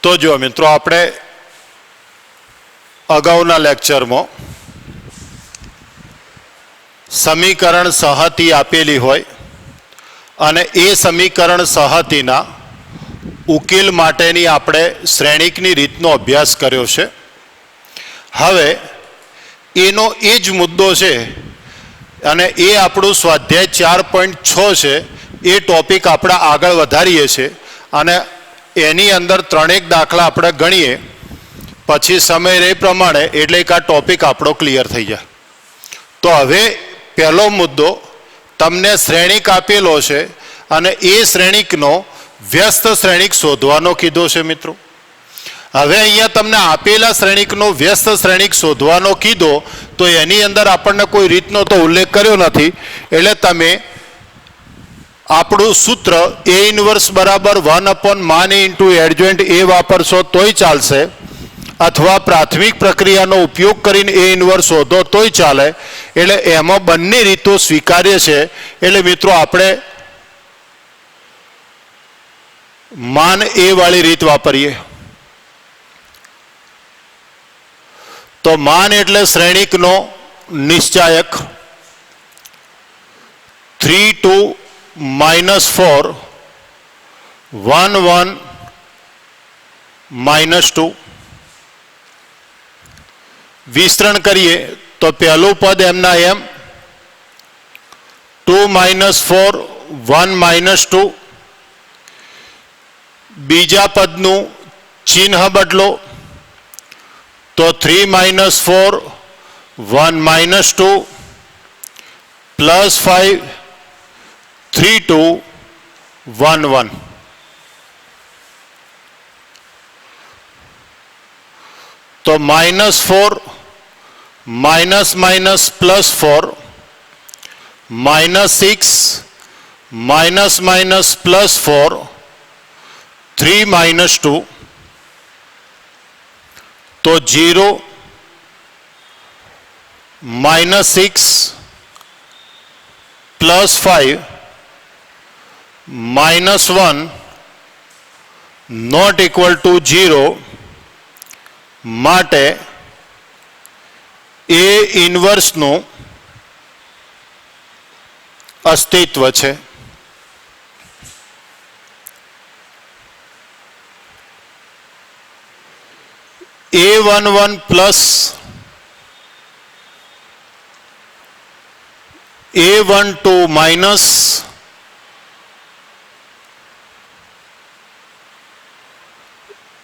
તો જો મિત્રો આપણે અગાઉના લેક્ચરમાં સમીકરણ સહતી આપેલી હોય અને એ સમીકરણ સહતીના ઉકેલ માટેની આપણે શ્રેણિકની રીતનો અભ્યાસ કર્યો છે. હવે એનો એ જ મુદ્દો છે અને એ આપણું સ્વાધ્યાય 4.6 છે. એ ટોપિક આપણે આગળ વધારીએ છીએ અને એની અંદર ત્રણેક દાખલા આપણે ગણીએ પછી સમય રહે પ્રમાણે એટલે કે આ ટોપિક આપણો ક્લિયર થઈ જાય. તો હવે પહેલો મુદ્દો તમને શ્રેણિક આપેલો છે અને એ શ્રેણિકનો વ્યસ્ત શ્રેણિક શોધવાનો કીધો છે મિત્રો. હવે અહીંયા તમને આપેલા શ્રેણિકનો વ્યસ્ત શ્રેણિક શોધવાનો કીધો તો એની અંદર આપણને કોઈ રીતનો તો ઉલ્લેખ કર્યો નથી એટલે તમે આપણું સૂત્ર એ ઇન્વર્સ બરાબર 1/માન ઇન્ટુ એડજોઇન્ટ એ વાપરશો તોય ચાલશે અથવા પ્રાથમિક પ્રક્રિયાનો ઉપયોગ કરીને એ ઇન્વર્સ શોધો તોય ચાલે. એટલે એમાં બંને રીતો સ્વીકાર્ય છે. એટલે મિત્રો આપણે માન એ વાળી રીત વાપરીએ. તો માન એટલે શ્રેણિકનો નિશ્ચાયક 3 2 -4 1 1 -2 વિસ્તરણ કરીએ તો પહેલું પદ એમના એમ 2 -4 1 -2 બીજા પદનું ચિહ્ન બદલો તો 3 -4 1 -2 +5 3 2 1 1. તો -4 +4 -6 +4 3 -2 તો 0 -6 +5 -1 નોટ ઇક્વલ ટુ 0 માટે એ ઇન્વર્સનું અસ્તિત્વ છે. A11 plus A12 minus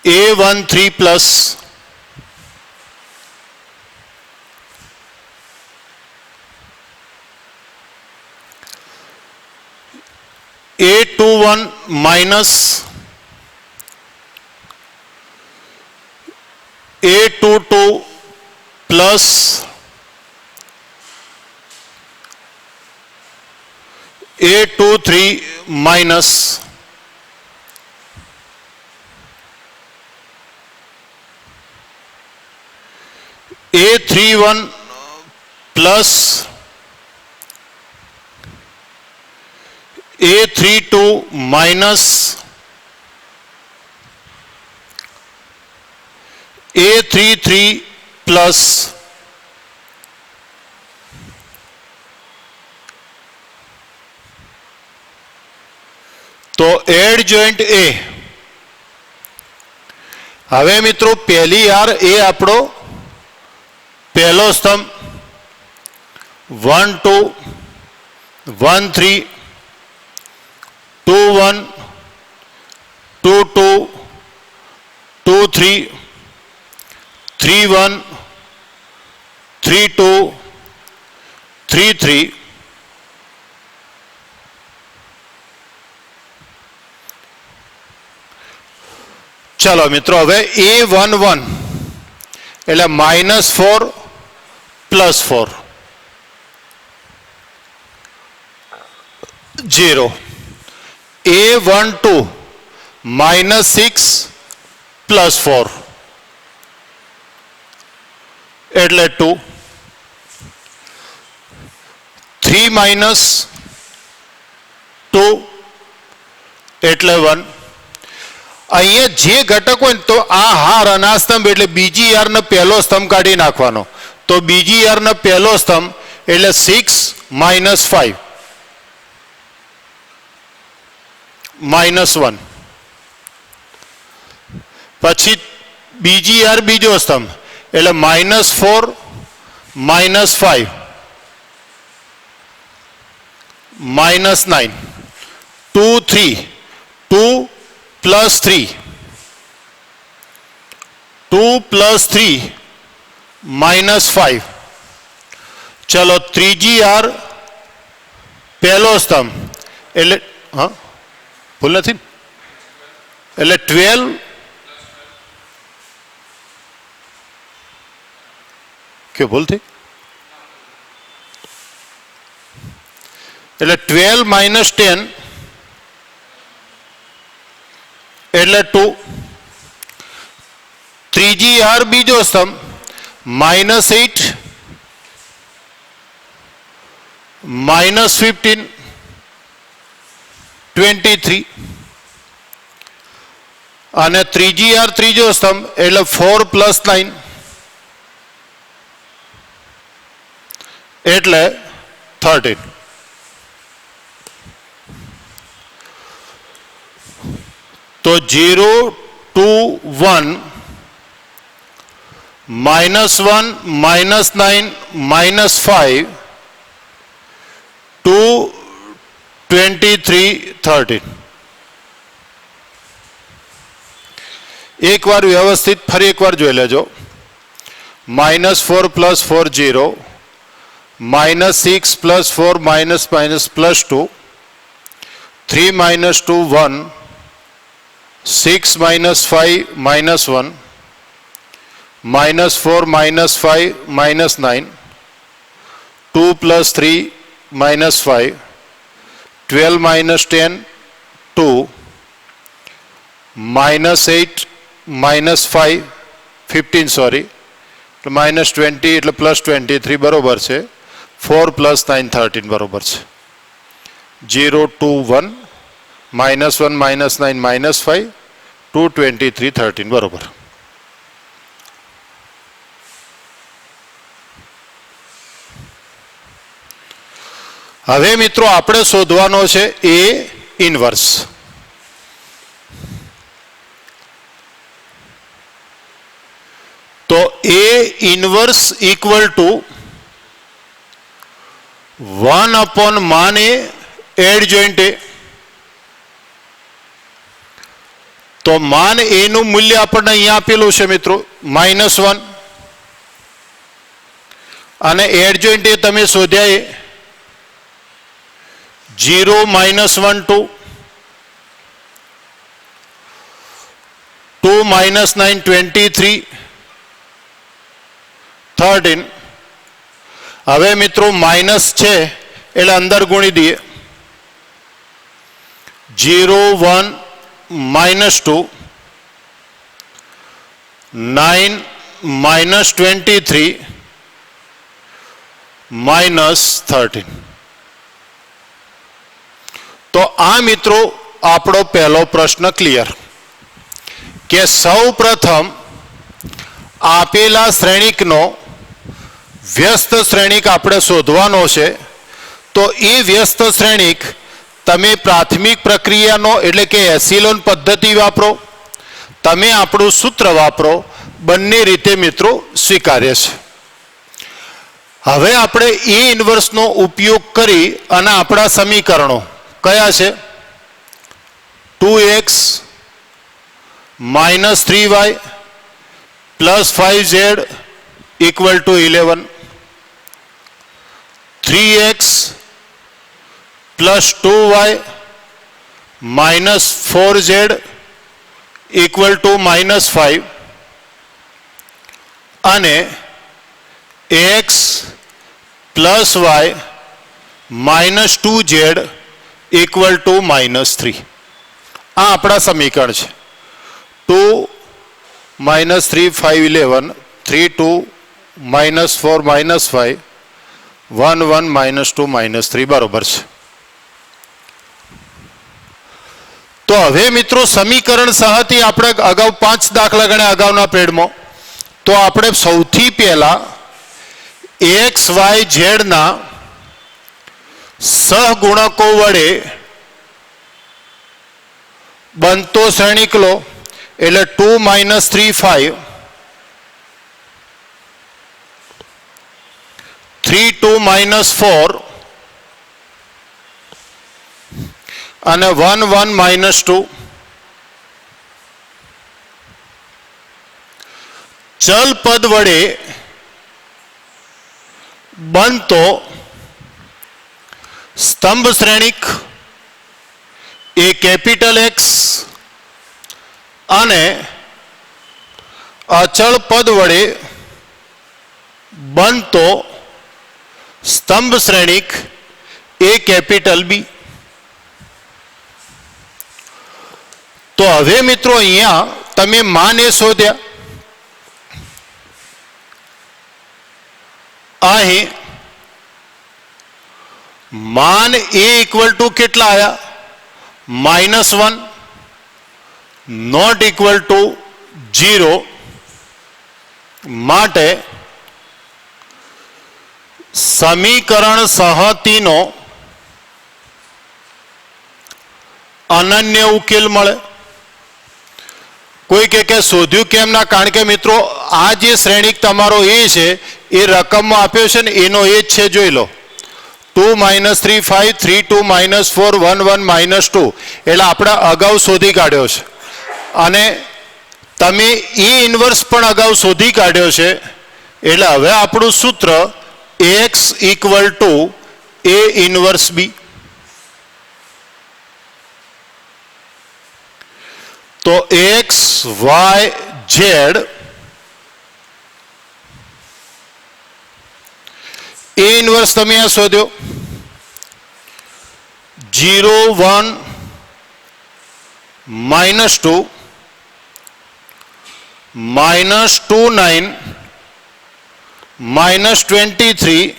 A13 plus A21 minus A22 plus A23 minus A31 plus A32 minus A33 plus તો એડજોઇન્ટ એ. હવે મિત્રો પહેલી યાર એ આપણો પહેલો સ્તંભ 1 2 1 3 2 1 2 2 2 3 3 1 3 2 3 3 ચલો મિત્રો હવે A11 એટલે -4 +4 0 A12 -6 +4 એટલે 2 3 -2 એટલે 1 અહીંયા જે ઘટક હોય ને તો આ હાર અને આ સ્તંભ એટલે બીજી હારનો પહેલો સ્તંભ કાઢી નાખવાનો. તો બીજી હારનો પહેલો સ્તંભ એટલે 6 - 5 -1. પછી બીજી હાર બીજો સ્તંભ એટલે -4 -5 -9. 2 3 2 + 3 2 + 3 -5. ચલો ત્રીજી હાર પહેલો સ્તંભ એટલે હા ભૂલ નથી એટલે 12 કે ભૂલ થઈ એટલે 12 - 10 એટલે 2. ત્રીજી હાર બીજો સ્તંભ -8 -15 23. અને ત્રીજી હાર ત્રીજો સ્તંભ એટલે 4 + 9 એટલે 13. તો 0 2 1 -1 -9 -5 2 23 13. એક વાર વ્યવસ્થિત ફરી એકવાર જોઈ લેજો. -4 + 4 0 -6 + 4 -2 3 - 2 1 6 - 5 -1 -4 -5 -9 2 + 3 -5 12 - 10 2 -8 -5 15 સોરી -20 એટલે +23 બરોબર છે. 4 + 9 13 બરોબર છે. 0 2 1 -1 -9 -5 2 23 13 બરોબર. હવે મિત્રો આપણે શોધવાનો છે A ઇન્વર્સ. તો A ઇન્વર્સ ઇક્વલ ટુ 1 / માન A એડજોઇન્ટ A. તો માન A નું મૂલ્ય આપણને અહીંયા આપેલું છે મિત્રો -1 અને એડજોઇન્ટ A તમે શોધ્યા એ 0 - 1 2 2 - 9 23 13. હવે મિત્રો માઇનસ છે એટલે અંદર ગુણી દઈએ. 0 1 -2 9 -23 -13. તો આ મિત્રો આપણો પહેલો પ્રશ્ન ક્લિયર કે સૌ પ્રથમ આપેલા શ્રેણિકનો વ્યસ્ત શ્રેણિક આપણે શોધવાનો છે. તો એ વ્યસ્ત શ્રેણિક તમે પ્રાથમિક પ્રક્રિયાનો એટલે કે એસિલોન પદ્ધતિ વાપરો, તમે આપણું સૂત્ર વાપરો, બંને રીતે મિત્રો સ્વીકાર્ય છે. હવે આપણે એ ઇન્વર્સનો ઉપયોગ કરી અને આપણા સમીકરણો કયા છે? 2x - 3y + 5z = 11, 3x + 2y - 4z = -5 અને x + y - 2z = -3. આ આપણા સમીકરણ છે. 2 - 3 5 11 3 2 -4 -5 1 1 -2 -3 બરોબર છે. તો હવે મિત્રો સમીકરણ સહાથી આપણે અગાઉ 5 દાખલા ગણ્યા અગાઉના પેડમાં. તો આપણે સૌથી પહેલા એક્સ વાય ઝેડ ના સહગુણકો વડે બનતો શ્રેણીકલો એટલે 2 - 3 5 3 2 - 4 અને 1 1 - 2 ચલ પદ વડે બનતો સ્તંભ શ્રેણિક એ કેપિટલ એક્સ અને અચળ પદ વડે બનતો સ્તંભ શ્રેણિક એ કેપિટલ બી. તો હવે મિત્રો અહીંયા તમે માન એ શોધ્યા. અહીં માન એ ઇક્વલ ટુ કેટલા આવ્યા? -1 નોટ ઇક્વલ ટુ 0 માટે સમીકરણ સહતીનો અનન્ય ઉકેલ મળે. કોઈ કે શોધ્યું કેમ ના? કારણ કે મિત્રો આ જે શ્રેણિક તમારો એ છે એ રકમમાં આપ્યો છે ને એનો એ જ છે, જોઈ લો. 2 - 3 5 3 2 - 4 1 1 - 2 એટલે આપણે અગાઉ શોધી કાઢ્યો છે અને તમે એ ઇન્વર્સ પણ અગાઉ શોધી કાઢ્યો છે. એટલે હવે આપણું સૂત્ર x equal two a inverse b. તો x y z એ ઇન્વર્સ તમે આ શોધ્યો 0 1 -2 -2 9 -23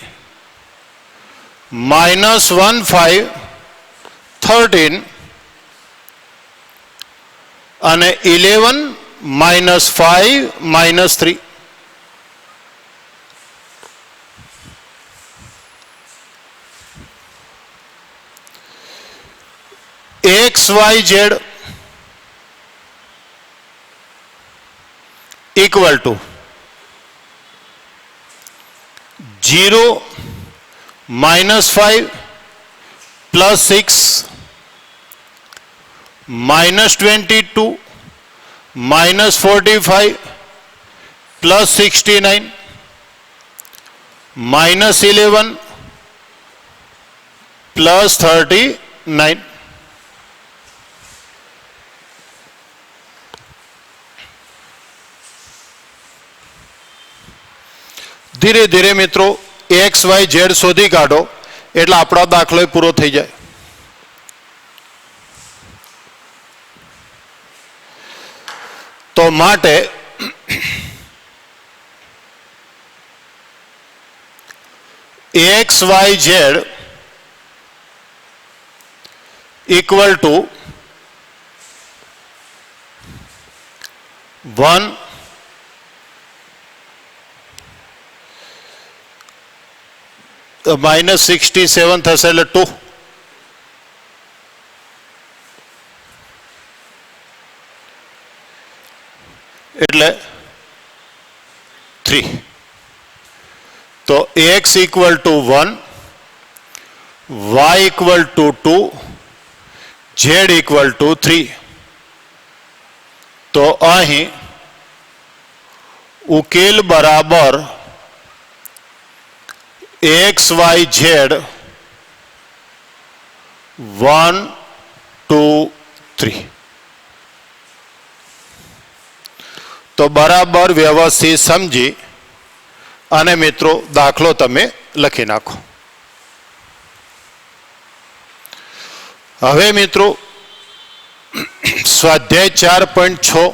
-1 5 13 અને 11 -5 -3. X Y Z equal to 0 -5 +6 -22 -45 +69 -11 +39. ધીરે ધીરે મિત્રો એક્સ વાય ઝેડ શોધી કાઢો એટલે આપણો દાખલો પૂરો થઈ જાય. તો માટે X Y Z equal to 1 -67 થશે એટલે 2 એટલે 3. તો x equal to 1 y equal to 2 z equal to 3. તો અહીં ઉકેલ બરાબર एक्स वाई जेड 1 2 3. तो बराबर व्यवस्थित समझी अने मित्रों दाखलो तमे लखी नाखो. हवे मित्रों स्वाध्याय 4.6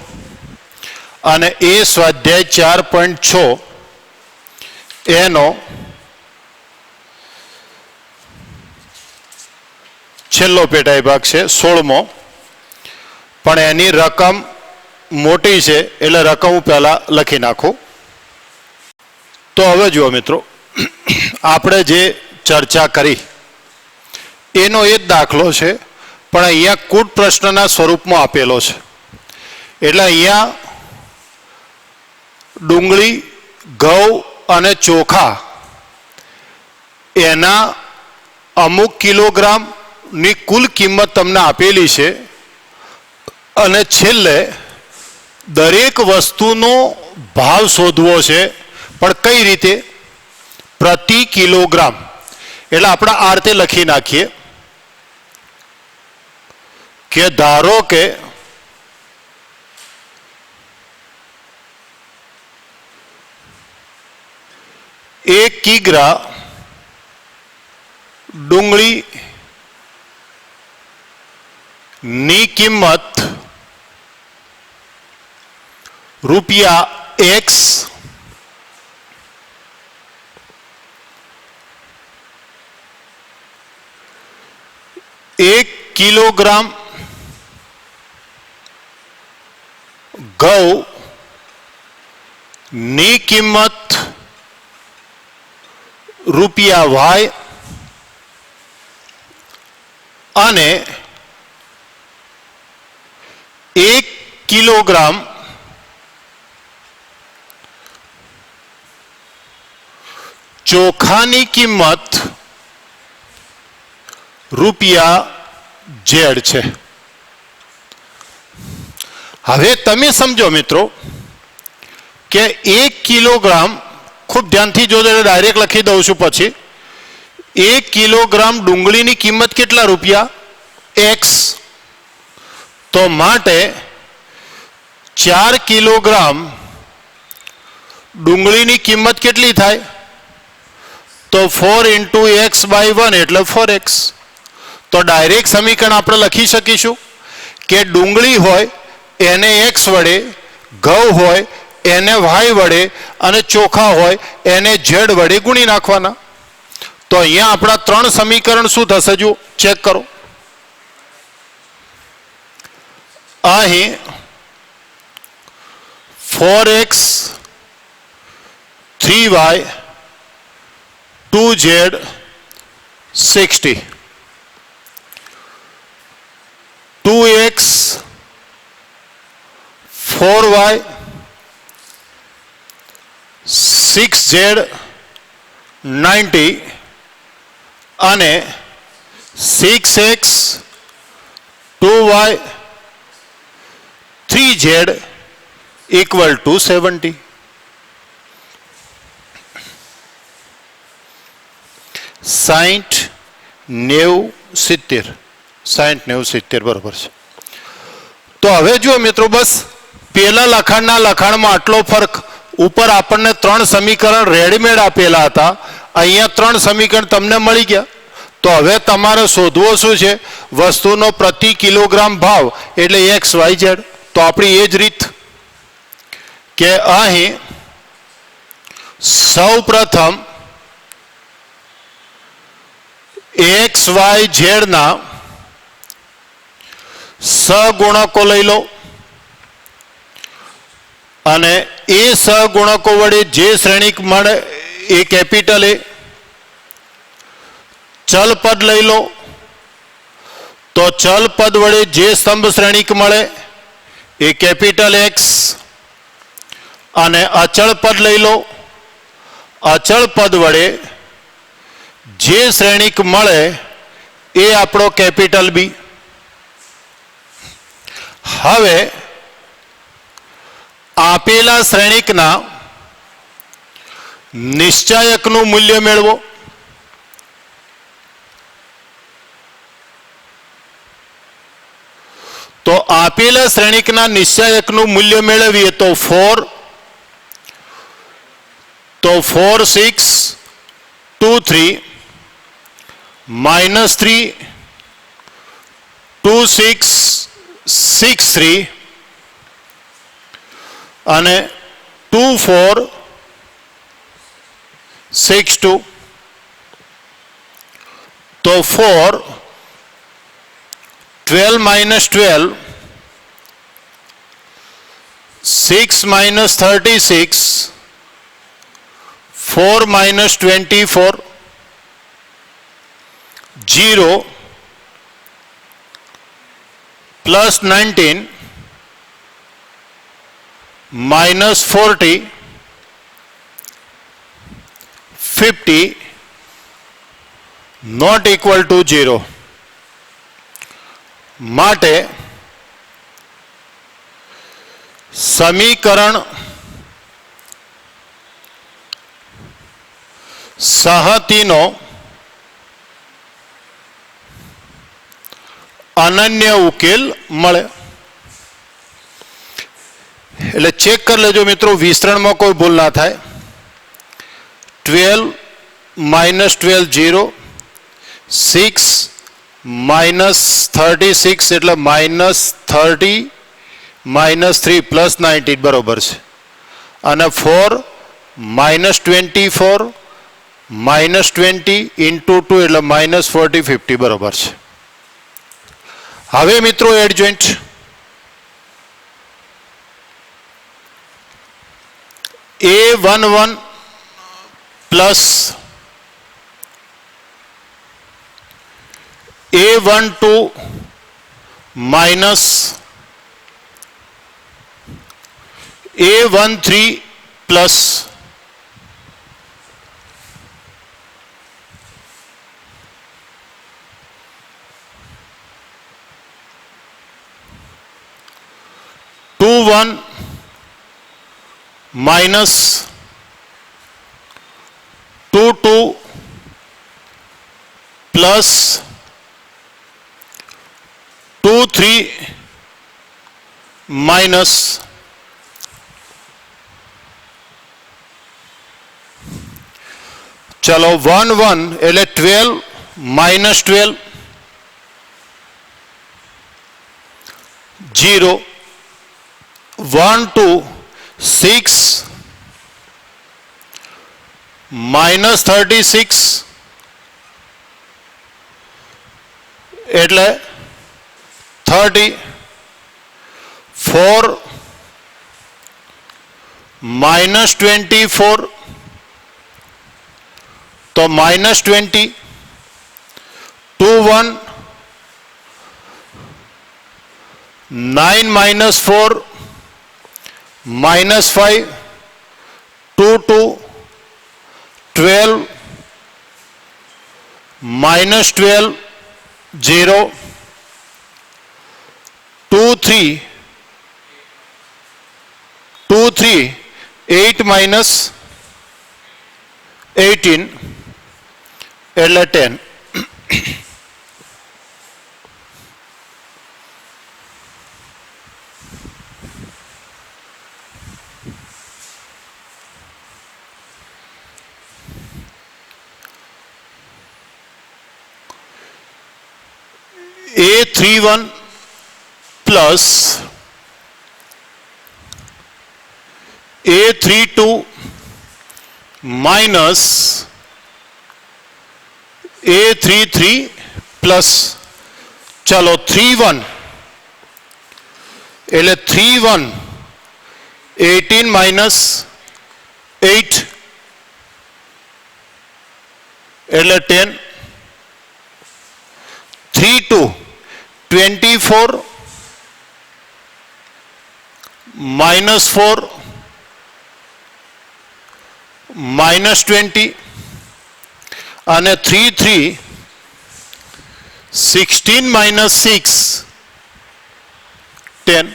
अने ए स्वाध्याय 4.6 एनो छेल्लो पेटाई भाग है 16मो પણ એની રકમ મોટી છે એટલે રકમ હું પહેલાં લખી નાખું. તો હવે જુઓ મિત્રો, આપણે જે ચર્ચા કરી એનો એ જ દાખલો છે, પણ અહીંયા કૂટ પ્રશ્નના સ્વરૂપમાં આપેલો છે. એટલે અહીંયા ડુંગળી, ઘઉં અને ચોખા એના અમુક કિલોગ્રામની કુલ કિંમત તમને આપેલી છે અને છેલ્લે દરેક વસ્તુનો ભાવ શોધવો છે. પણ કઈ રીતે? પ્રતિ કિલોગ્રામ. એટલે આપણે આ રીતે લખી નાખીએ કે ધારો કે એક કિગ્રા ડુંગળી ની કિંમત રૂપિયા એક્સ, એક કિલોગ્રામ ઘઉં ની કિંમત રૂપિયા વાય અને એક કિલોગ્રામ ચોખાની કિંમત રૂપિયા ઝેડ છે. હવે તમે સમજો મિત્રો કે એક કિલોગ્રામ, ખૂબ ધ્યાનથી જોજો, ડાયરેક્ટ લખી દઉં છું પછી, એક કિલોગ્રામ ડુંગળીની કિંમત કેટલા રૂપિયા? એક્સ. તો માટે 4 કિલોગ્રામ ડુંગળીની કિંમત કેટલી થાય? તો 4 × x/1 એટલે 4x. તો ડાયરેક્ટ સમીકરણ આપણે લખી શકીશું કે ડુંગળી હોય એને x વડે, ઘઉં હોય એને y વડે અને ચોખા હોય એને z વડે ગુણી નાખવાના. તો અહીંયા આપણા 3 સમીકરણ શું થશે? જો ચેક કરો. અહીં 4x 3y 2z 60, 2x 4y 6z 90 અને 6x 2y 3z = 70. સાઠ 90 70, 60 90 70 બરોબર છે. તો હવે જુઓ મિત્રો, બસ પેલા લખાણના લખાણમાં આટલો ફરક. ઉપર આપણને 3 સમીકરણ રેડીમેડ આપેલા હતા, અહીંયા 3 સમીકરણ તમને મળી ગયા. તો હવે તમારે શોધવો શું છે? વસ્તુનો પ્રતિ કિલોગ્રામ ભાવ, એટલે XYZ. તો આપણી એ જ રીત કે અહીં સૌ પ્રથમ XYZ ના સહગુણકો લઈ લો અને એ સહગુણકો વડે જે શ્રેણિક મળે એ કેપિટલ A. ચલ પદ લઈ લો તો ચલ પદ વડે જે સ્તંભ શ્રેણિક મળે એ કેપિટલ X અને અચળ પદ લઈ લો, અચળ પદ વડે જે શ્રેણિક મળે એ આપણો કેપિટલ B. હવે આપેલા શ્રેણિકના નિશ્ચાયકનું મૂલ્ય મેળવો. તો આપેલા શ્રેણિકના નિશ્ચાયકનું મૂલ્ય મેળવીએ તો 4, તો 4 6 2 3 -3 2 6 6 3 અને 2 4 6 2. તો 4 12 - 12 6 minus 36, 4 minus 24, 0 plus 19 minus 40, 50 not equal to 0. માટે સમીકરણ સહતીનો અનન્ય ઉકેલ મળે. એટલે ચેક કરી લેજો મિત્રો, વિસ્તરણમાં કોઈ ભૂલ ના થાય. 12 minus 12 0, 6 minus 36 એટલે minus 30 minus 3 plus 19 બરોબર છે. અને 4 minus 24 minus 20 into 2 એટલે minus 40 50 બરોબર છે. હવે મિત્રો adjoint A11 plus A12 minus A13 plus A21 minus 22 plus 23 minus चलो 1 1 એટલે 12 minus 12 0 1 2 6 minus 36 એટલે 30 4 minus 24 तो minus 20 2 1 9 minus 4 minus 5 2 2 12 minus 12 0 2 3 2 3 8 minus 18 એટલે 10. A31 plus A32 minus A33 plus चलो 3 1 એટલે 3 1 18 minus 8 એટલે 10 3 2 24 minus 4 minus 20 અને 3 3 16 minus 6 10.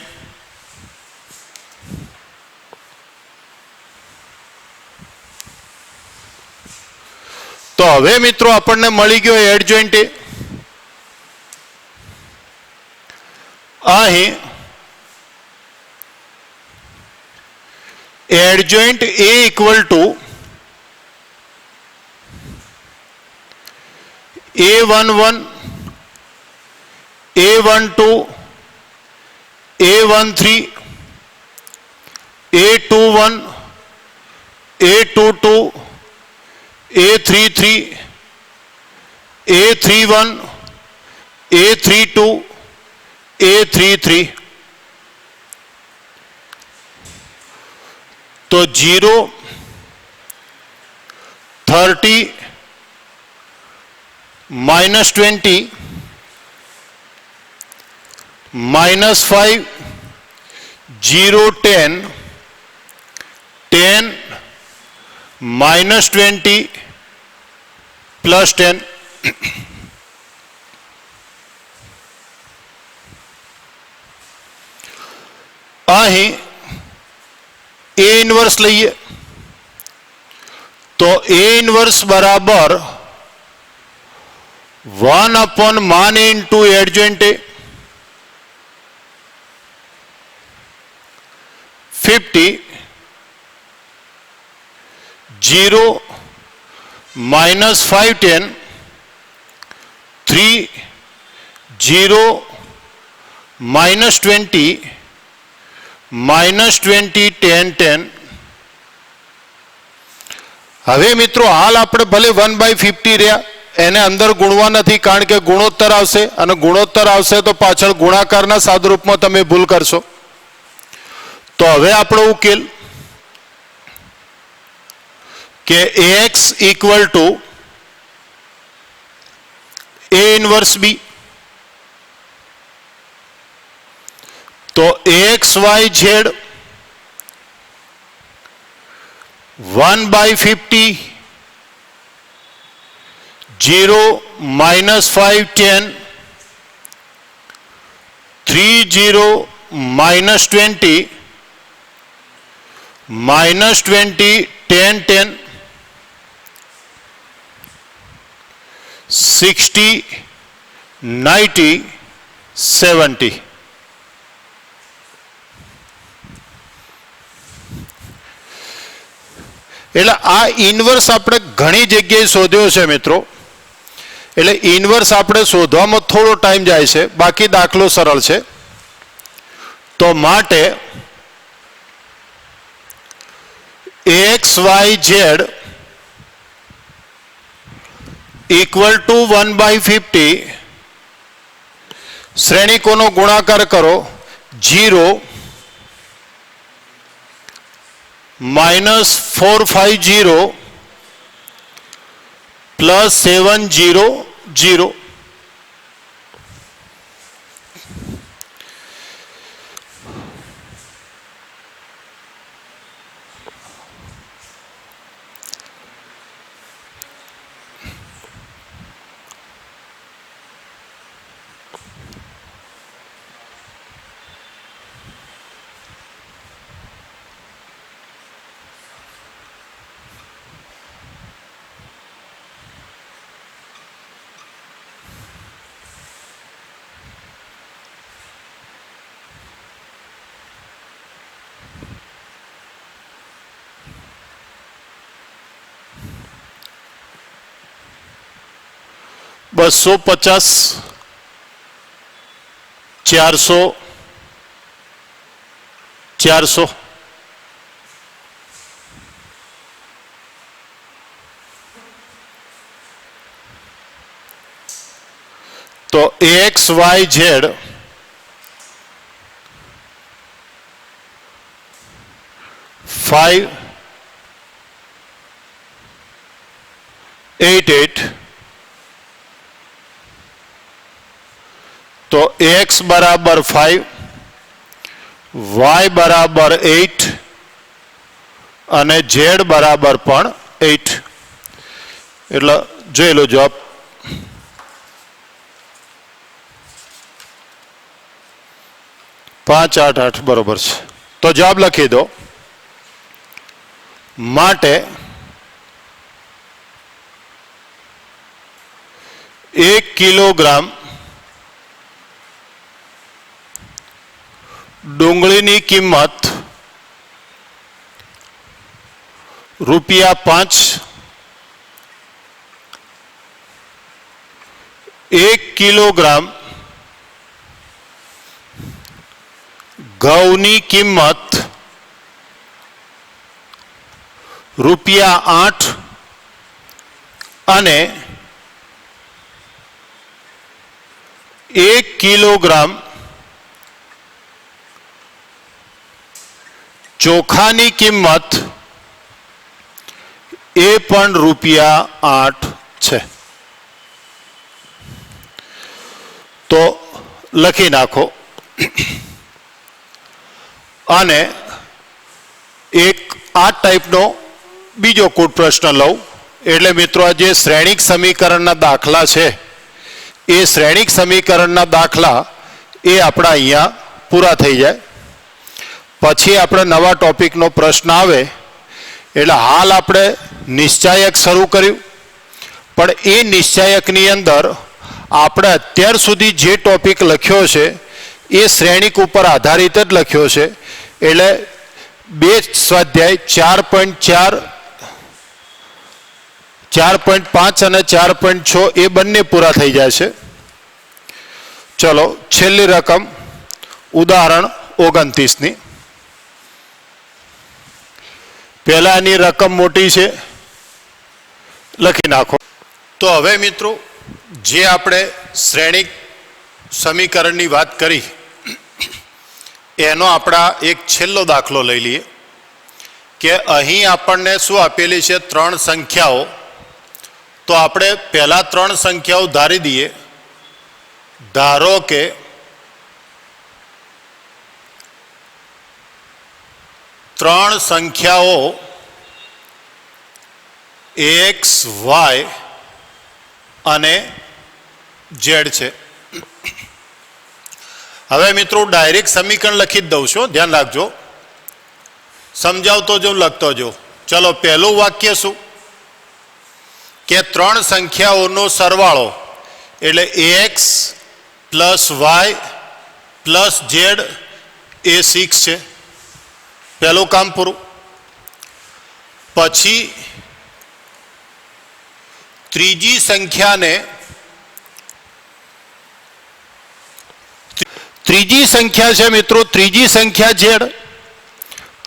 તો હવે મિત્રો આપણને મળી ગયો એડજોઇન્ટ એ. અહીં adjoint A equal to A11 A12 A13 A21 A22 A33 A31 A32 A33 तो 0, 30, -20, -5, 0, 10, 10, -20, +10. અહીં A इनवर्स લઈએ तो A इनवर्स बराबर 1/मान A इंटू एडजॉइंट A, 50, 0, -5, 10, 3, 0, -20, -20, 10, 10. હવે મિત્રો હાલ આપણે ભલે 1/50 રહ્યા એને અંદર ગુણવા નથી કારણ કે ગુણોત્તર આવશે અને ગુણોત્તર આવશે તો પાછળ ગુણાકારના સાદરૂપમાં તમે ભૂલ કરશો. તો હવે આપણો ઉકેલ કે ax equal to A inverse B. तो AXYZ 1/50, 0, -5, 10, 3, 0, -20, -20, 10, 10, 60, 90, 70. એટલે આ ઇનવર્સ આપણે ઘણી જગ્યાએ શોધ્યો છે મિત્રો. એટલે ઇનવર્સ આપણે શોધવામાં થોડો ટાઈમ જાય છે, બાકી દાખલો સરળ છે. તો માટે AXYZ equal to 1/50 શ્રેણિકોનો ગુણાકાર કરો 0, -450 +700. बसो 50, 400, 400. तो AXYZ 588. तो x बराबर 5, y बराबर 8 અને z बराबर पण 8. એટલે જોઈ લો જવાબ. 588 બરોબર છે. તો જવાબ લખી દો. માટે 1 કિલોગ્રામ ડુંગળીની કિંમત ₹5. 1 કિલોગ્રામ ઘઉંની કિંમત ₹8 અને 1 કિલોગ્રામ ચોખાની કિંમત પણ ₹8 છે. તો લખી નાખો. અને એક આ ટાઈપનો બીજો કુટ પ્રશ્ન લઉં. એટલે મિત્રો આ જે શ્રેણિક સમીકરણના દાખલા છે એ શ્રેણિક સમીકરણના દાખલા એ આપણા અહીંયા પૂરા થઈ જાય. પછી આપણે નવા ટોપિકનો પ્રશ્ન આવે. એટલે હાલ આપણે નિશ્ચાયક શરૂ કર્યું, પણ એ નિશ્ચાયકની અંદર આપણે અત્યાર સુધી જે ટોપિક લખ્યો છે એ શ્રેણિક ઉપર આધારિત જ લખ્યો છે. એટલે 2 સ્વાધ્યાય 4.4, 4.5 અને 4.6 એ બંને પૂરા થઈ જાય છે. ચલો છેલ્લી રકમ ઉદાહરણ 29ની. પહેલાની રકમ મોટી છે, લખી નાખો. તો હવે મિત્રો જે આપણે શ્રેણિક સમીકરણની વાત કરી એનો આપણા એક છેલ્લો દાખલો લઈ લઈએ કે અહીં આપણને શું આપેલી છે? 3 સંખ્યાઓ. તો આપણે પહેલા 3 સંખ્યાઓ ધારી દઈએ. ધારો કે ત્રણ સંખ્યાઓ x, y અને z છે. હવે મિત્રો ડાયરેક્ટ સમીકરણ લખી જ દઉં છું, ધ્યાન રાખજો. સમજાવતો જો લખતો જો. ચલો પહેલું વાક્ય શું કે 3 સંખ્યાઓનો સરવાળો એટલે x + y + z એ 6 છે. પહેલું કામ પૂરું. પછી ત્રીજી સંખ્યા છે મિત્રો, ત્રીજી સંખ્યા z.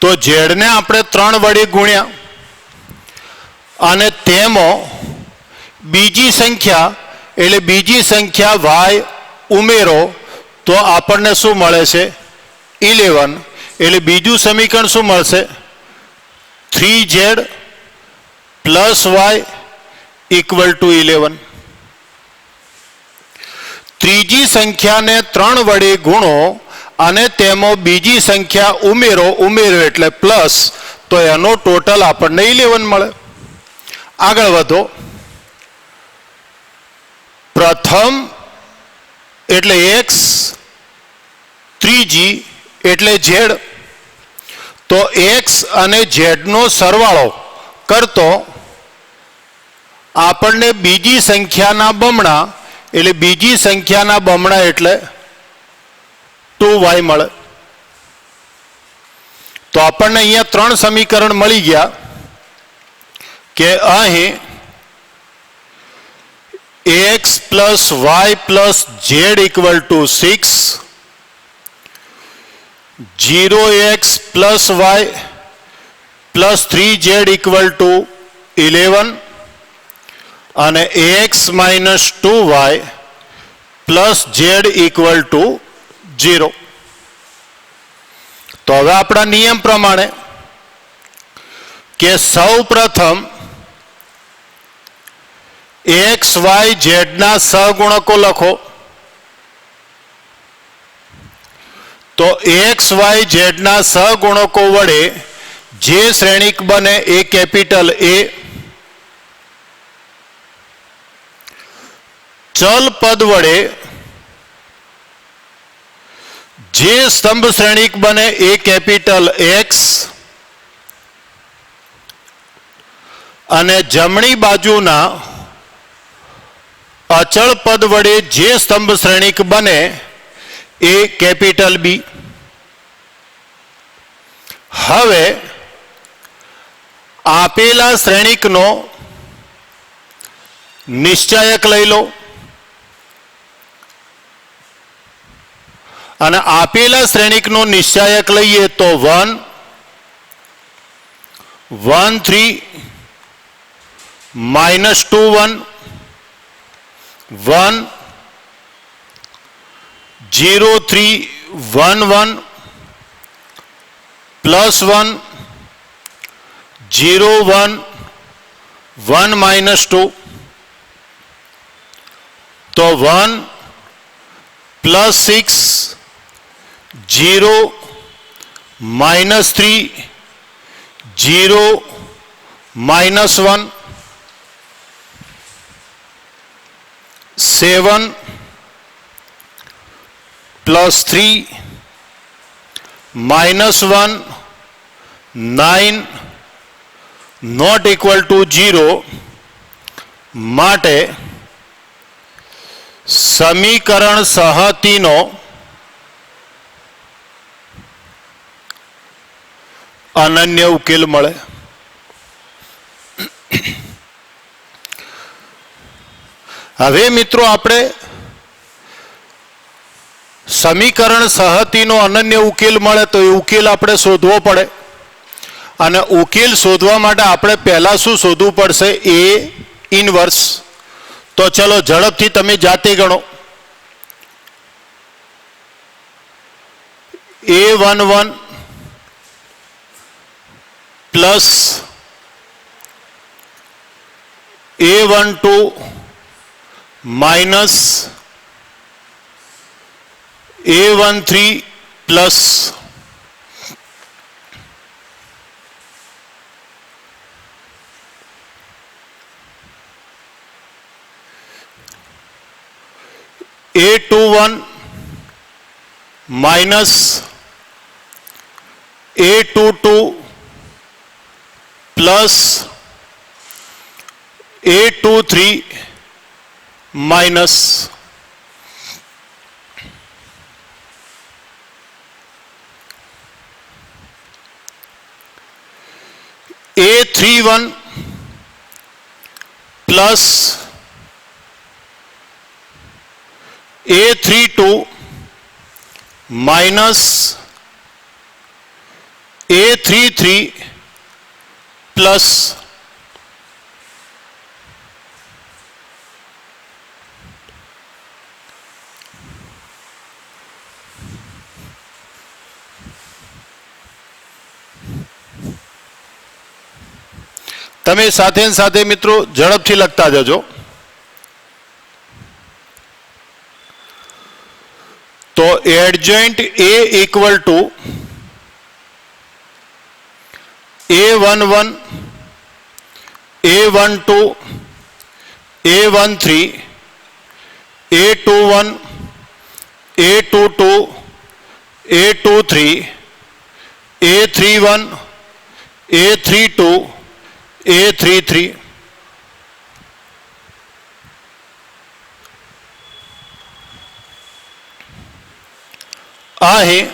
તો z ને આપણે 3 વડે ગુણ્યા અને તેમાં બીજી સંખ્યા એટલે બીજી સંખ્યા y ઉમેરો તો આપણને શું મળે છે? 11. એટલે બીજું સમીકરણ શું મળશે? 3z + y = 11. ત્રીજી સંખ્યાને 3 વડે ગુણો અને તેમાં બીજી સંખ્યા ઉમેરો એટલે પ્લસ, તો એનો ટોટલ આપણને 11 મળે. આગળ વધો. પ્રથમ એટલે x, ત્રીજી એટલે z. તો x અને z નો સરવાળો કરતો આપણને બીજી સંખ્યાના બમણા એટલે બીજી સંખ્યાના બમણા એટલે 2y મળે. તો આપણને અહીંયા 3 સમીકરણ મળી ગયા કે અહીં x + y + z = 6, 0x + y + 3z = 11 અને x - 2y + z = 0. તો હવે આપણા નિયમ પ્રમાણે કે સૌ પ્રથમ x, y, z ના સહગુણકો લખો. તો x, y, z ના સહગુણકો વડે જે શ્રેણિક બને એ કેપિટલ A. ચલ પદ વડે જે સ્તંભ શ્રેણિક બને એ કેપિટલ X. અને જમણી બાજુના અચળ પદ વડે જે સ્તંભ શ્રેણિક બને એ કેપિટલ B. હવે આપેલા શ્રેણિકનો નિશ્ચાયક લઈ લો અને આપેલા શ્રેણિકનો નિશ્ચાયક લઈએ તો 1, 1, 3, -2, 1, 1, 0, 3, 1, 1, +1, 0, 1, 1 minus 2, तो 1 plus 6, 0 minus 3, 0 minus 1, 7 plus 3 minus 1, 9 not equal to 0 માટે સમીકરણ સહતીનો અનન્ય ઉકેલ મળે. હવે મિત્રો આપણે સમીકરણ સહતીનો અનન્ય ઉકેલ મળે તો એ ઉકેલ આપણે શોધવો પડે અને ઉકેલ શોધવા માટે આપણે પહેલા શું શોધવું પડશે? એ ઇનવર્સ. તો ચલો ઝડપથી તમે જાતે ગણો. A11 plus A12 minus A13 plus A21 minus A22 plus A23 minus A31 plus A32 minus A33 plus તમે સાથે ને સાથે મિત્રો ઝડપથી લખતા જજો. તો adjoint A equal to A11, A12, A13, A21, A22, A23, A31, A32, A33. અહીં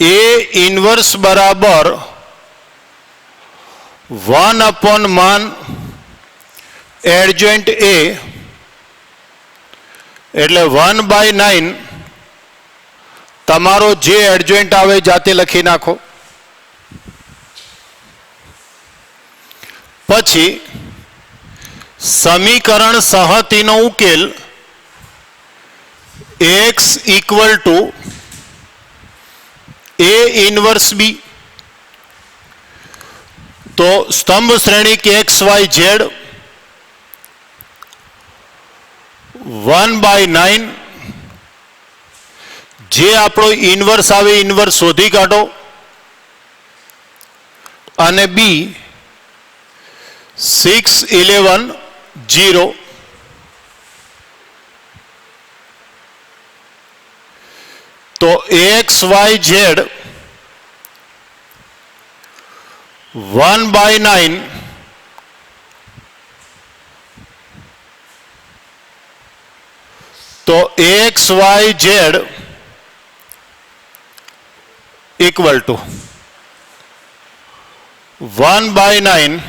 A ઇન્વર્સ બરાબર 1/मान એડજોઇન્ટ A એટલે 1/9 તમારો જે એડજોઇન્ટ આવે જાતે લખી નાખો. પછી સમીકરણ સહતીનો ઉકેલ x equal two A inverse B. તો સ્તંભ શ્રેણી કે XYZ 1/9 જે આપણો ઇન્વર્સ આવે ઇન્વર્સ શોધી કાઢો અને B 6, 11, 0. तो XYZ 1/9 तो XYZ equal to 1/9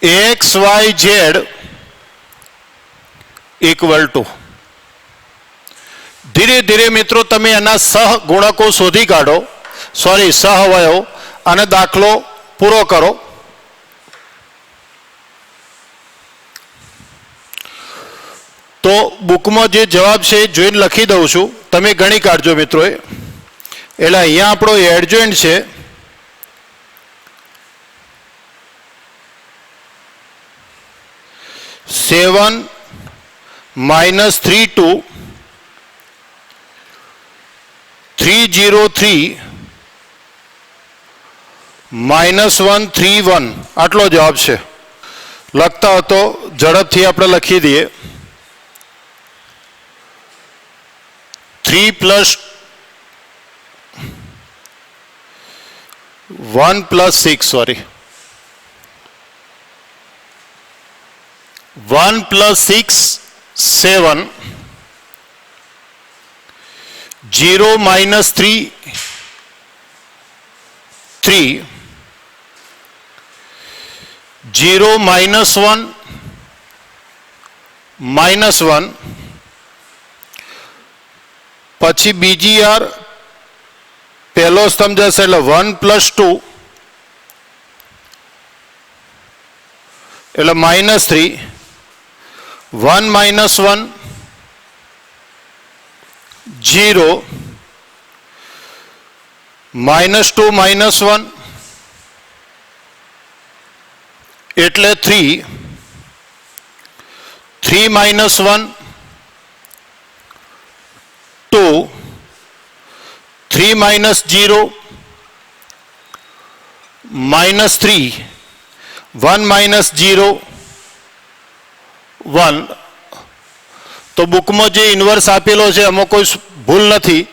XYZ equal to. धीरे धीरे मित्रों तमे एना सहगुणको शोधी काढो, सॉरी सहअवयव અને દાખલો પૂરો કરો. તો બુકમાં જે જવાબ છે જોઈને લખી દઉં છું, તમે ગણી કાઢજો મિત્રોએ. એટલે અહીંયા આપણો એડજોઇન્ટ છે -7 -3 2 303 -1 31 આટલો જવાબ છે. લખતા હતો ઝડપથી આપણે લખી દઈએ. 3 + 1 + 6 સોરી 1 + 6 7 0 - 3 3 0 - 1 -1 પછી બીજી યાર પહેલો સ્તંભ જશે એટલે 1 + 2 એટલે -3 1 - 1 0 -2 -1 એટલે 3 3 - 1 2 3 - 0 -3 1 - 0 1 તો બુકમાં જે ઇન્વર્સ આપેલો છે એમાં કોઈ ભૂલ નથી.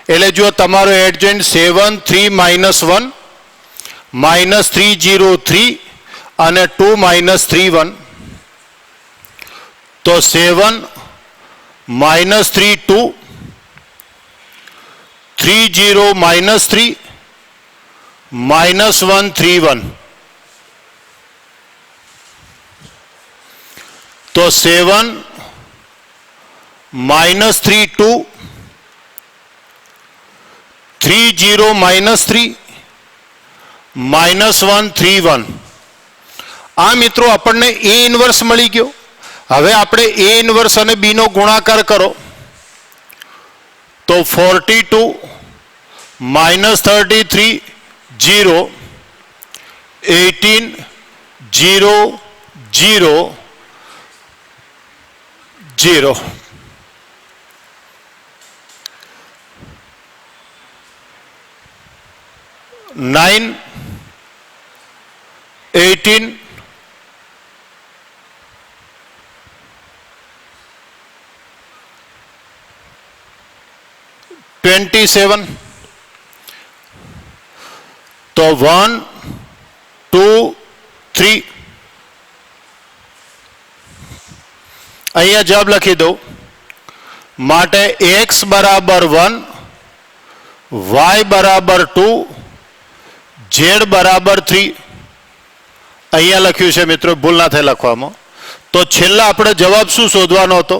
એટલે જો તમારો એડજોઇન્ટ 7 3 -1 -303 અને 2 -31 તો 7 -3 2 30 -3 -1 31 તો 7 -3 2 30 -3 -1 31 આ મિત્રો આપણને A ઇન્વર્સ મળી ગયો. હવે આપણે A ઇન્વર્સ અને B નો ગુણાકાર કરો તો 42 -33 0 18 0 0 0 9 18 27 તો 1 2 3 અહીંયા જવાબ લખી દો. માટે x = 1 y = 2 z = 3 અહીંયા લખ્યું છે મિત્રો, ભૂલ ના થાય લખવામાં. તો છેલ્લા આપણે જવાબ શું શોધવાનો હતો?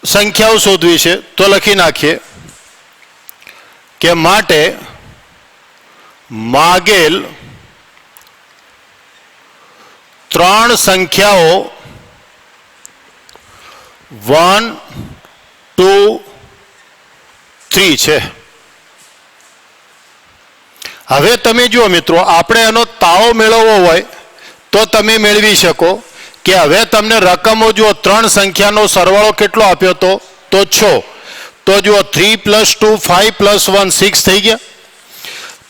સંખ્યાઓ શોધવી છે. તો લખી નાખીએ કે માટે માગેલ 3 સંખ્યાઓ 1 2 3 છે. હવે તમે જુઓ મિત્રો, આપણે એનો તાળો મેળવવો હોય તો તમે મેળવી શકો કે હવે તમને રકમો જુઓ, 3 સંખ્યાનો સરવાળો કેટલો આપ્યો હતો? તો 6. તો જુઓ 3 + 2 5 + 1 6 થઈ ગયા.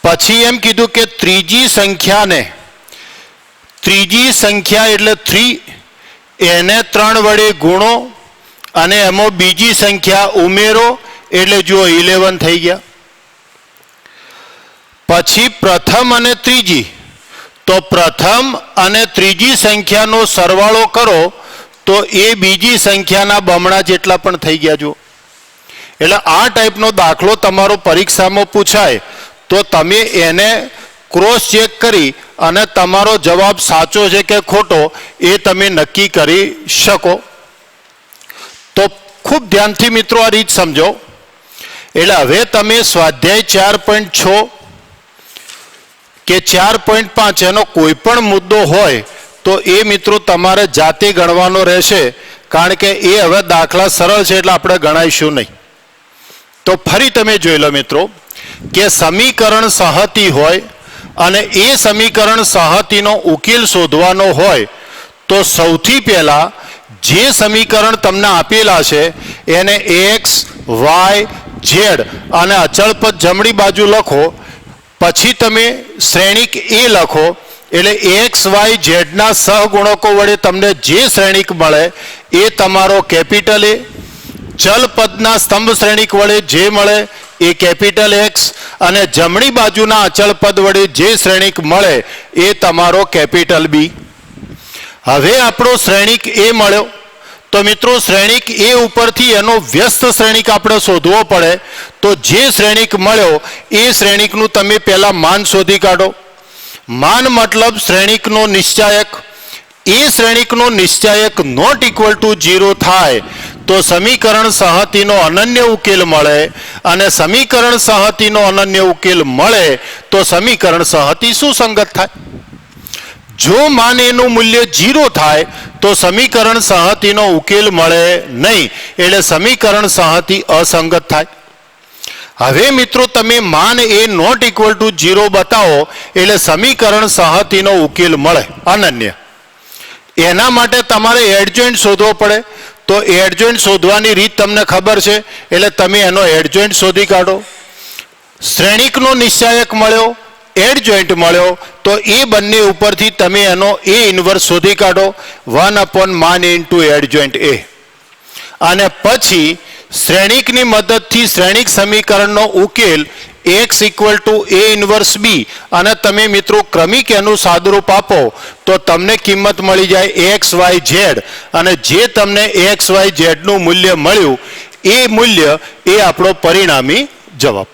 પછી એમ કીધું કે ત્રીજી સંખ્યા એટલે 3 એને 3 વડે ગુણો અને એમાં બીજી સંખ્યા ઉમેરો એટલે જુઓ 11 થઈ ગયા. પછી પ્રથમ અને ત્રીજી, તો પ્રથમ અને ત્રીજી સંખ્યાનો સરવાળો કરો તો એ બીજી સંખ્યાના બમણા જેટલા પણ થઈ ગયા. જુઓ, એટલે આ ટાઈપનો દાખલો તમારો પરીક્ષામાં પૂછાય તો તમે એને ક્રોસ ચેક કરી અને તમારો જવાબ સાચો છે કે ખોટો એ તમે નક્કી કરી શકો. તો ખૂબ ધ્યાનથી મિત્રો આ રીત સમજો. એટલે હવે તમે સ્વાધ્યાય 4.6 કે 4.5 એનો કોઈ પણ મુદ્દો હોય તો એ મિત્રો તમારે જાતે ગણવાનો રહેશે, કારણ કે એ હવે દાખલા સરળ છે એટલે આપણે ગણાઈશું નહીં. તો ફરી તમે જોઈ લો મિત્રો કે સમીકરણ સહતી હોય અને એ સમીકરણ સહતીનો ઉકેલ શોધવાનો હોય તો સૌથી પહેલા જે સમીકરણ તમને આપેલા છે એને એક્સ વાય ઝેડ અને અચળ પદ જમણી બાજુ લખો, પછી તમે શ્રેણિક એ લખો, એટલે એક્સ વાય ઝેડના સહગુણકો વડે તમને જે શ્રેણિક મળે એ તમારો કેપિટલ એ, ચલ પદના સ્તંભ શ્રેણિક વડે જે મળે એ કેપિટલ એક્સ અને જમણી બાજુના અચળ પદ વડે જે શ્રેણિક મળે એ તમારો કેપિટલ બી. હવે આપણો શ્રેણિક એ મળ્યો તો મિત્રો શ્રેણિક એ ઉપરથી એનો વ્યસ્ત શ્રેણિક આપણે શોધવો પડે, તો જે શ્રેણિક મળ્યો એ શ્રેણિકનું તમે પહેલા માન શોધી કાઢો. માન મતલબ શ્રેણિકનો નિશ્ચાયક. એ શ્રેણિકનો નિશ્ચાયક નોટ ઇક્વલ ટુ 0 થાય તો સમીકરણ સહતીનો અનન્ય ઉકેલ મળે, અને સમીકરણ સહતીનો અનન્ય ઉકેલ મળે તો સમીકરણ સહતી સુસંગત થાય. જો માન એનું મૂલ્ય 0 થાય તો સમીકરણ સહતીનો ઉકેલ મળે નહીં, એટલે સમીકરણ સહતી અસંગત થાય. હવે મિત્રો તમે માન એ નોટ ઇક્વલ ટુ 0 બતાવો એટલે સમીકરણ સહતીનો ઉકેલ મળે અનન્ય. એના માટે તમારે એડજોઇન્ટ શોધવો પડે, તો એડજોઇન્ટ શોધવાની રીત તમને ખબર છે, એટલે તમે એનો એડજોઇન્ટ શોધી કાઢો. શ્રેણિકનો નિશ્ચાયક મળ્યો, એડજોઇન્ટ મળ્યો, તો એ બંને ઉપરથી તમે એનો એ ઇન્વર્સ શોધી કાઢો, 1 માન ઇન્ટુ એડજોઇન્ટ એ. અને પછી શ્રેણિકની મદદથી શ્રેણિક સમીકરણનો ઉકેલ x equal to A inverse B, અને તમે મિત્રો ક્રમિક એનું સાદુરૂપ આપો તો તમને કિંમત મળી જાય એક્સ વાય ઝેડ, અને જે તમને એક્સ વાય ઝેડનું મૂલ્ય મળ્યું એ મૂલ્ય એ આપણો પરિણામી જવાબ.